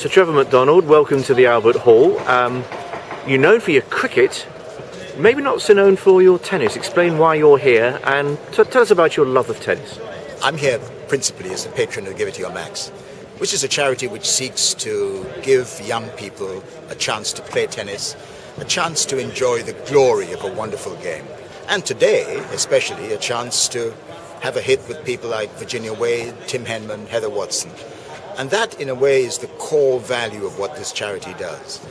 So Trevor McDonald, welcome to the Albert Hall. You're known for your cricket, maybe not so known for your tennis. Explain why you're here and tell us about your love of tennis. I'm here principally as a patron of Give It Your Max, which is a charity which seeks to give young people a chance to play tennis, a chance to enjoy the glory of a wonderful game. And today, especially, a chance to have a hit with people like Virginia Wade, Tim Henman, Heather Watson. And that, in a way, is the core value of what this charity does.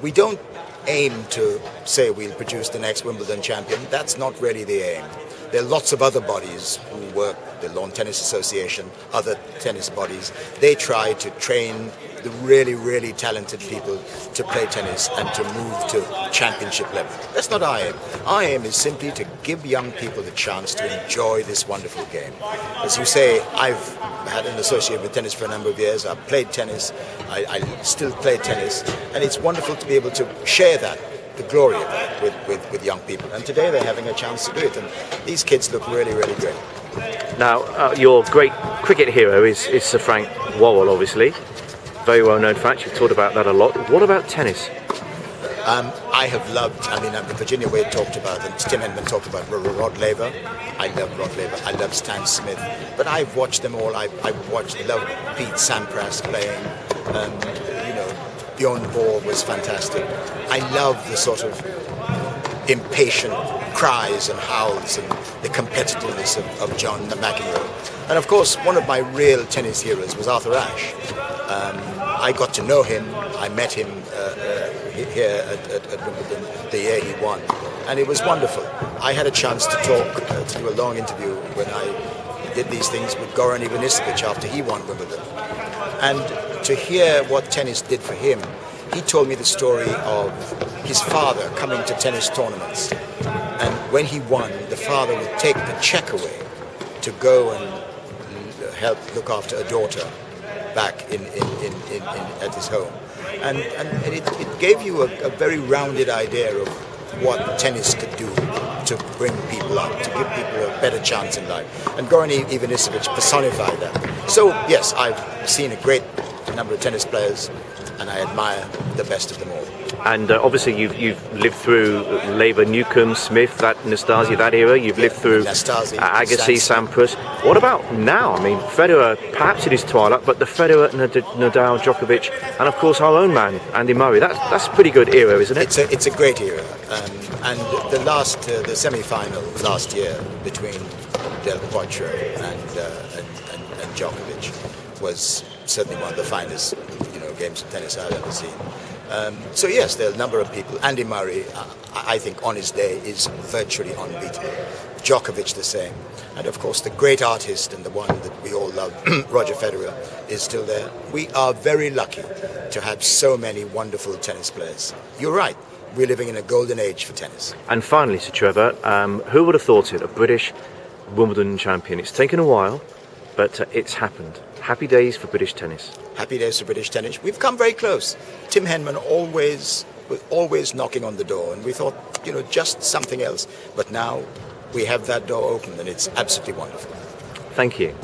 We don't aim to say we'll produce the next Wimbledon champion. That's not really the aim. There are lots of other bodies who work, the Lawn Tennis Association, other tennis bodies. They try to train the really, really talented people to play tennis and to move to championship level. That's not our aim. Our aim is simply to give young people the chance to enjoy this wonderful game. As you say, I've had an associate with tennis for a number of years. I've played tennis. I still play tennis. And it's wonderful to be able to share that, the glory of that, with young people. And today they're having a chance to do it. And these kids look really, really great. Now, your great cricket hero is Sir Frank Worrell, obviously. Very well known fact, you've talked about that a lot. What about tennis? I have loved, Virginia Wade talked about, and Tim Henman talked about Rod Laver. I love Rod Laver. I love Stan Smith. But I've watched them all. I've loved Pete Sampras playing. Bjorn Borg was fantastic. I love the sort of impatient cries and howls and the competitiveness of John McEnroe. And of course, one of my real tennis heroes was Arthur Ashe. I got to know him. I met him here at Wimbledon the year he won, and it was wonderful. I had a chance to talk, to do a long interview when I did these things with Goran Ivanisevic after he won Wimbledon. And to hear what tennis did for him, he told me the story of his father coming to tennis tournaments. And when he won, the father would take the check away to go and help look after a daughter back at his home. And it gave you a very rounded idea of what tennis could do to bring people up, to give people a better chance in life. And Goran Ivanisevic personified that. So, yes, I've seen a great number of tennis players, and I admire the best of them all. And obviously you've lived through Laver, Newcombe, Smith, that Nastase, that era. You've lived through Agassi, Sampras. What about now? I mean, Federer, perhaps in his twilight, but the Federer, Nadal, Djokovic, and of course our own man, Andy Murray. That's a pretty good era, isn't it? It's a great era. And the semi-final last year between Del Potro and Djokovic was certainly one of the finest games of tennis I've ever seen. So yes, there are a number of people. Andy Murray, I think on his day, is virtually unbeatable. Djokovic the same. And of course the great artist and the one that we all love, Roger Federer, is still there. We are very lucky to have so many wonderful tennis players. You're right, we're living in a golden age for tennis. And finally, Sir Trevor, who would have thought it, a British Wimbledon champion? It's taken a while, but it's happened. Happy days for British tennis. Happy days for British tennis. We've come very close. Tim Henman was always knocking on the door, and we thought, just something else. But now we have that door open, and it's absolutely wonderful. Thank you.